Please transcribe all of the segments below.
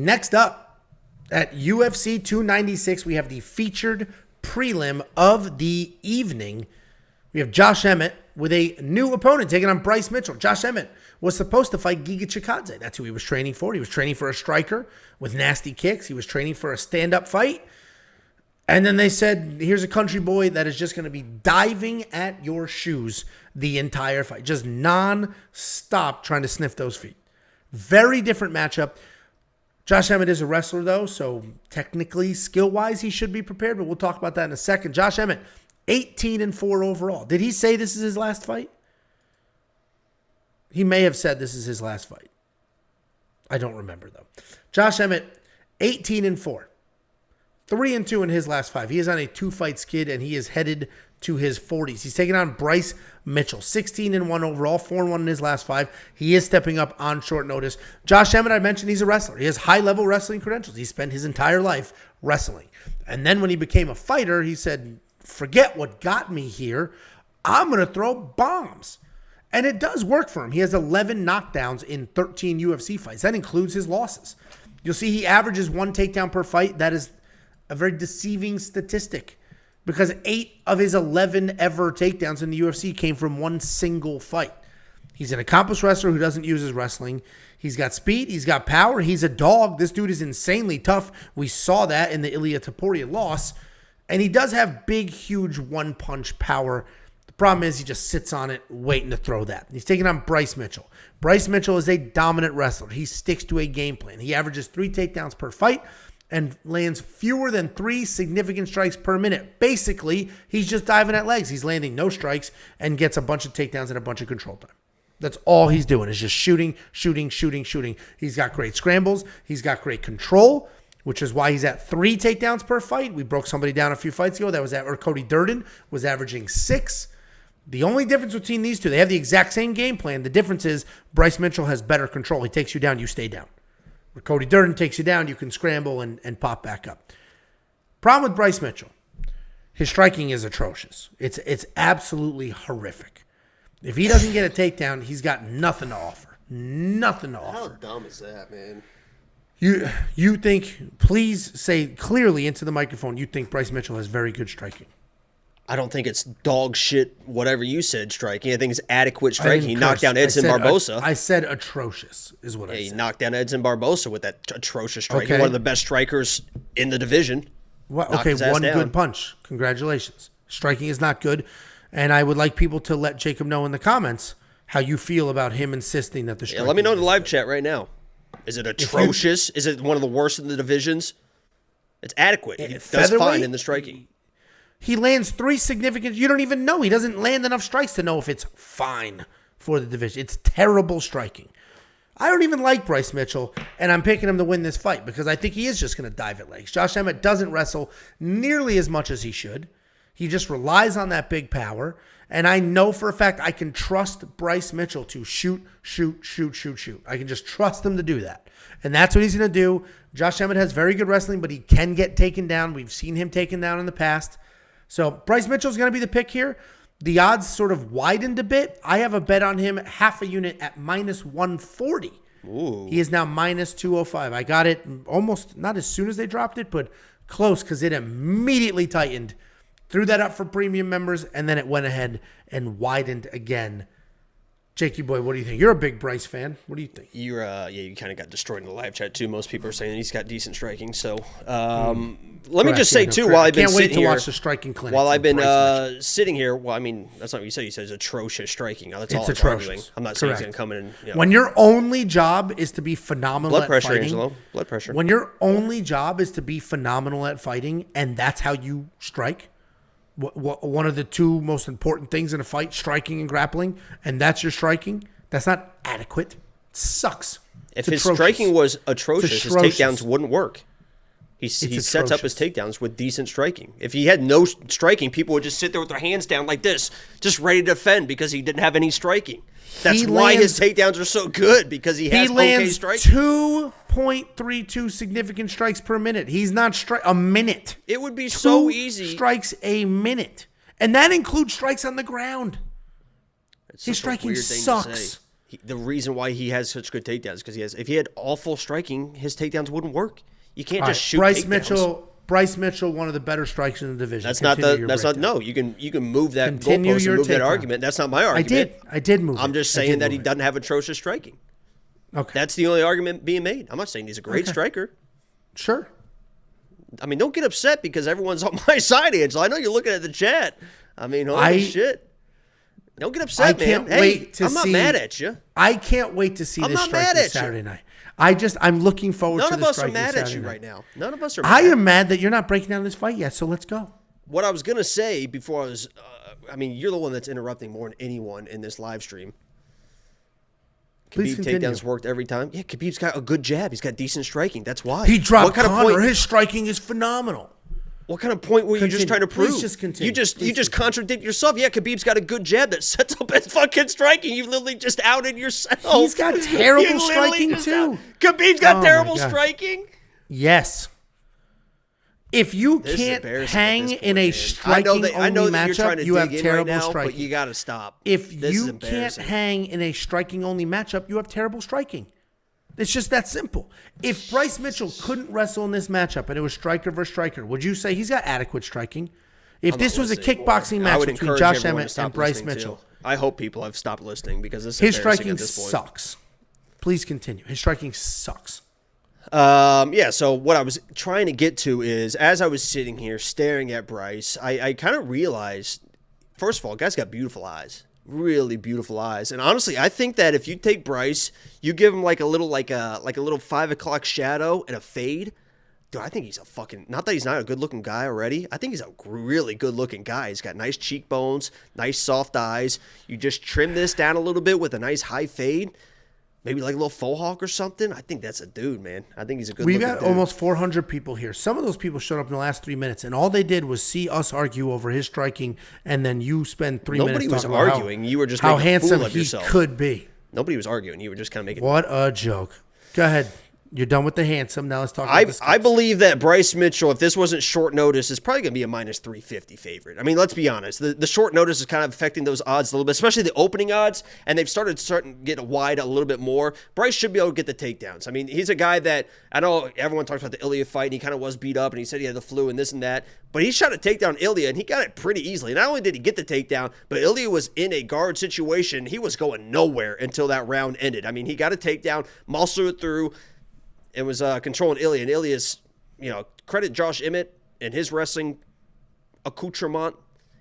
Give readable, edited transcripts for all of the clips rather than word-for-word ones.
Next up, at UFC 296, we have the featured prelim of the evening. We have Josh Emmett with a new opponent taking on Bryce Mitchell. Josh Emmett was supposed to fight Giga Chikadze. That's who he was training for. He was training for a striker with nasty kicks. He was training for a stand-up fight. And then they said, here's a country boy that is just going to be diving at your shoes the entire fight. Just non-stop trying to sniff those feet. Very different matchup. Josh Emmett is a wrestler, though, so technically, skill-wise, he should be prepared, but we'll talk about that in a second. Josh Emmett, 18-4 overall. Did he say this is his last fight? He may have said this is his last fight. I don't remember, though. Josh Emmett, 18-4. 3-2 in his last 5. He is on a 2-fight skid, and he is headed to his 40s. He's taking on Bryce Mitchell, 16-1 overall, 4-1 in his last 5. He is stepping up on short notice. Josh Emmett, I mentioned he's a wrestler. He has high-level wrestling credentials. He spent his entire life wrestling. And then when he became a fighter, he said, forget what got me here. I'm going to throw bombs. And it does work for him. He has 11 knockdowns in 13 UFC fights. That includes his losses. You'll see he averages 1 takedown per fight. That is a very deceiving statistic because 8 of his 11 ever takedowns in the UFC came from 1 single fight. He's an accomplished wrestler who doesn't use his wrestling. He's got speed. He's got power. He's a dog. This dude is insanely tough. We saw that in the Ilia Topuria loss. And he does have big, huge one-punch power. The problem is he just sits on it waiting to throw that. He's taking on Bryce Mitchell. Bryce Mitchell is a dominant wrestler. He sticks to a game plan. He averages 3 takedowns per fight and lands fewer than 3 significant strikes per minute. Basically, he's just diving at legs. He's landing no strikes and gets a bunch of takedowns and a bunch of control time. That's all he's doing is just shooting. He's got great scrambles. He's got great control, which is why he's at 3 takedowns per fight. We broke somebody down a few fights ago. Cody Durden was averaging 6. The only difference between these two, they have the exact same game plan. The difference is Bryce Mitchell has better control. He takes you down, you stay down. Where Cody Durden takes you down, you can scramble and pop back up. Problem with Bryce Mitchell, his striking is atrocious. It's absolutely horrific. If he doesn't get a takedown, he's got nothing to offer. Nothing to offer. How dumb is that, man? You think, please say clearly into the microphone, you think Bryce Mitchell has very good striking. I don't think it's dog shit, whatever you said, striking. I think it's adequate striking. He knocked down Edson Barbosa. I said atrocious is what I said. He knocked down Edson Barbosa with that atrocious striking. Okay. One of the best strikers in the division. Well, okay, one good punch. Congratulations. Striking is not good. And I would like people to let Jacob know in the comments how you feel about him insisting that the striking let me know in the live good. chat right now. Is it atrocious? Is it one of the worst in the divisions? It's adequate. He does fine in the striking. He lands 3 significant. You don't even know. He doesn't land enough strikes to know if it's fine for the division. It's terrible striking. I don't even like Bryce Mitchell, and I'm picking him to win this fight because I think he is just going to dive at legs. Josh Emmett doesn't wrestle nearly as much as he should. He just relies on that big power, and I know for a fact I can trust Bryce Mitchell to shoot. I can just trust him to do that, and that's what he's going to do. Josh Emmett has very good wrestling, but he can get taken down. We've seen him taken down in the past. So Bryce Mitchell is going to be the pick here. The odds sort of widened a bit. I have a bet on him half a unit at minus 140. Ooh. He is now minus 205. I got it almost not as soon as they dropped it, but close because it immediately tightened. Threw that up for premium members, and then it went ahead and widened again. Jakey boy, what do you think? You're a big Bryce fan. What do you think? You kind of got destroyed in the live chat too. Most people are saying he's got decent striking. So let me just say too, while I've been sitting here, watch the striking clinic. While I've been sitting here, well, I mean that's not what you said. You said it's atrocious striking. That's all I'm arguing. I'm not saying he's going to come in and when your only job is to be phenomenal at fighting. Angelo. Blood pressure. When your only job is to be phenomenal at fighting, and that's how you strike. One of the 2 most important things in a fight, striking and grappling, and that's your striking. That's not adequate. It sucks. If his striking was atrocious, his takedowns wouldn't work. He sets up his takedowns with decent striking. If he had no striking, people would just sit there with their hands down like this, just ready to defend because he didn't have any striking. That's why his takedowns are so good, because he has okay striking. 2.32 significant strikes per minute. He's not a minute. It would be so easy. Strikes a minute. And that includes strikes on the ground. His striking sucks. The reason why he has such good takedowns because if he had awful striking, his takedowns wouldn't work. You can't just shoot takedowns. Bryce Mitchell, one of the better strikers in the division. That's not. No, you can move that goalpost and move that argument. That's not my argument. I did move. I'm just saying that he doesn't have atrocious striking. Okay, that's the only argument being made. I'm not saying he's a great striker. Sure. I mean, don't get upset because everyone's on my side, Angela. I know you're looking at the chat. I mean, holy shit. Don't get upset, man. I'm not mad at you. I can't wait to see this strike this Saturday night. I'm looking forward to this strike. None of us are mad at you right now. None of us are mad. I am mad that you're not breaking down this fight yet, so let's go. What I was going to say before I was, you're the one that's interrupting more than anyone in this live stream. Khabib takedowns worked every time. Yeah, Khabib's got a good jab. He's got decent striking. That's why. He dropped Conor. His striking is phenomenal. What kind of point were you just trying to prove? Please just continue. You just contradict yourself. Yeah, Khabib's got a good jab that sets up his fucking striking. You literally just outed yourself. He's got terrible striking too. Khabib's got terrible striking? Yes. If you can't hang in a striking-only matchup, you have terrible striking. But you got to stop. If you can't hang in a striking-only matchup, you have terrible striking. It's just that simple. If Bryce Mitchell couldn't wrestle in this matchup and it was striker versus striker, would you say he's got adequate striking? If this was a kickboxing match between Josh Emmett and Bryce Mitchell. I hope people have stopped listening because his striking sucks. Please continue. His striking sucks. So what I was trying to get to is, as I was sitting here staring at Bryce, I kind of realized, first of all, guy's got beautiful eyes. Really beautiful eyes. And honestly, I think that if you take Bryce, you give him like a little 5 o'clock shadow and a fade. Dude, I think he's a fucking, not that he's not a good looking guy already. I think he's a really good looking guy. He's got nice cheekbones, nice soft eyes. You just trim this down a little bit with a nice high fade. Maybe like a little faux hawk or something. I think that's a dude, man. I think he's a good looking dude. We've got almost 400 people here. Some of those people showed up in the last 3 minutes, and all they did was see us argue over his striking, and then you spend 3 minutes talking about arguing. You were just how making handsome a fool of yourself. He could be. Nobody was arguing. You were just kind of making. What a joke. Go ahead. You're done with the handsome. Now let's talk about this. I believe that Bryce Mitchell, if this wasn't short notice, is probably going to be a minus 350 favorite. I mean, let's be honest. The short notice is kind of affecting those odds a little bit, especially the opening odds, and they've started to get wide a little bit more. Bryce should be able to get the takedowns. I mean, he's a guy that, I know everyone talks about the Ilya fight, and he kind of was beat up, and he said he had the flu and this and that, but he shot a takedown Ilya, and he got it pretty easily. Not only did he get the takedown, but Ilya was in a guard situation. He was going nowhere until that round ended. I mean, he got a takedown, muscled it through, and was controlling Ilya. And Ilya's, credit Josh Emmett and his wrestling accoutrement.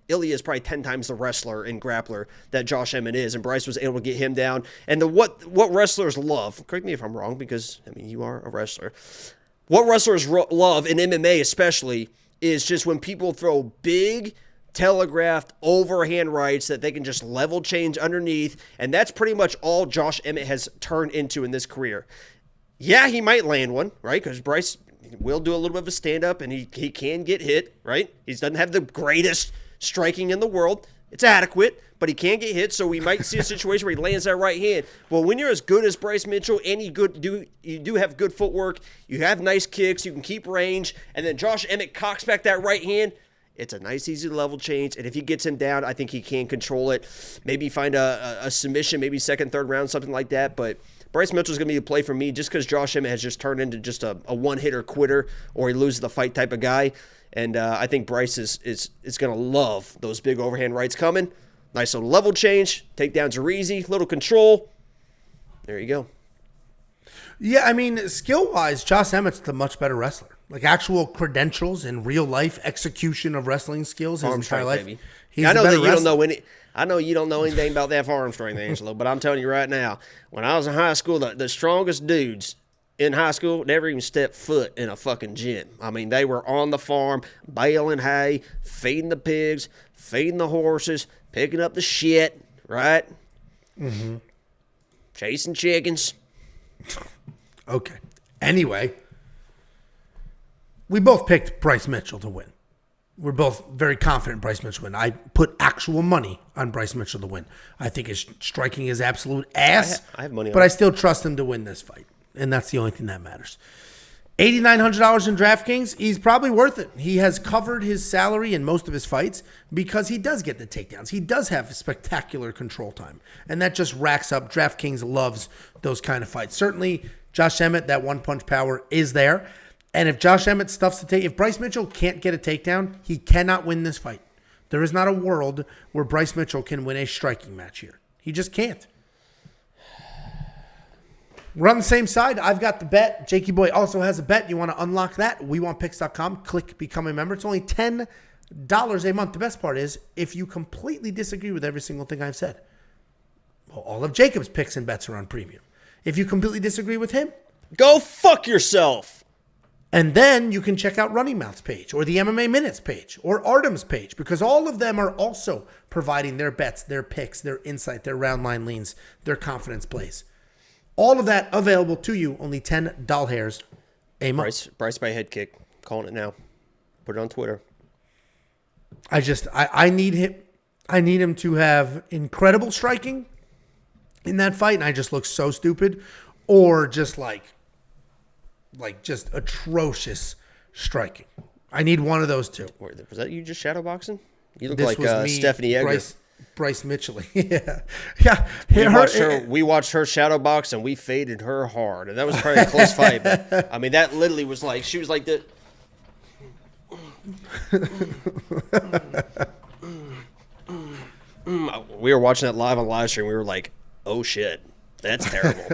Ilya is probably 10 times the wrestler and grappler that Josh Emmett is, and Bryce was able to get him down. And what wrestlers love, correct me if I'm wrong, because, you are a wrestler. What wrestlers love, in MMA especially, is just when people throw big, telegraphed overhand rights that they can just level change underneath, and that's pretty much all Josh Emmett has turned into in this career. Yeah, he might land one, right? Because Bryce will do a little bit of a stand-up, and he can get hit, right? He doesn't have the greatest striking in the world. It's adequate, but he can get hit, so we might see a situation where he lands that right hand. Well, when you're as good as Bryce Mitchell, and you do have good footwork, you have nice kicks, you can keep range, and then Josh Emmett cocks back that right hand, it's a nice, easy level change, and if he gets him down, I think he can control it. Maybe find a submission, maybe second, third round, something like that, but Bryce Mitchell's going to be a play for me just because Josh Emmett has just turned into just a one-hitter quitter or he loses the fight type of guy. And I think Bryce is going to love those big overhand rights coming. Nice little level change. Takedowns are easy. Little control. There you go. Yeah, skill-wise, Josh Emmett's the much better wrestler. Like actual credentials and real-life execution of wrestling skills his entire life. Baby. I know that you don't know any. I know you don't know anything about that farm strength, Angelo, but I'm telling you right now, when I was in high school, the strongest dudes in high school never even stepped foot in a fucking gym. They were on the farm, baling hay, feeding the pigs, feeding the horses, picking up the shit, right? Mm-hmm. Chasing chickens. Okay. Anyway, we both picked Bryce Mitchell to win. We're both very confident Bryce Mitchell win. I put actual money on Bryce Mitchell to win. I think his striking is absolute ass. I have money on but I still trust him to win this fight. And that's the only thing that matters. $8,900 in DraftKings, he's probably worth it. He has covered his salary in most of his fights because he does get the takedowns. He does have spectacular control time, and that just racks up. DraftKings loves those kind of fights. Certainly, Josh Emmett, that one-punch power is there. And if Josh Emmett stuffs the if Bryce Mitchell can't get a takedown, he cannot win this fight. There is not a world where Bryce Mitchell can win a striking match here. He just can't. We're on the same side. I've got the bet. Jakey Boy also has a bet. You want to unlock that? WeWantPicks.com. Click Become a Member. It's only $10 a month. The best part is if you completely disagree with every single thing I've said, well, all of Jacob's picks and bets are on premium. If you completely disagree with him, go fuck yourself. And then you can check out Running Mouth's page or the MMA Minutes page or Artem's page because all of them are also providing their bets, their picks, their insight, their round line leans, their confidence plays. All of that available to you, only $10 a month. Bryce by head kick. Calling it now. Put it on Twitter. I need him. I need him to have incredible striking in that fight, and I just look so stupid, or just like just atrocious striking. I need one of those two. Was that you just shadowboxing? You look like Stephanie Egger. Bryce Mitchell. Yeah. We watched her shadow box and we faded her hard. And that was probably a close fight. But, I mean, that literally was like, she was like that. We were watching that live on live stream. We were like, oh shit, that's terrible.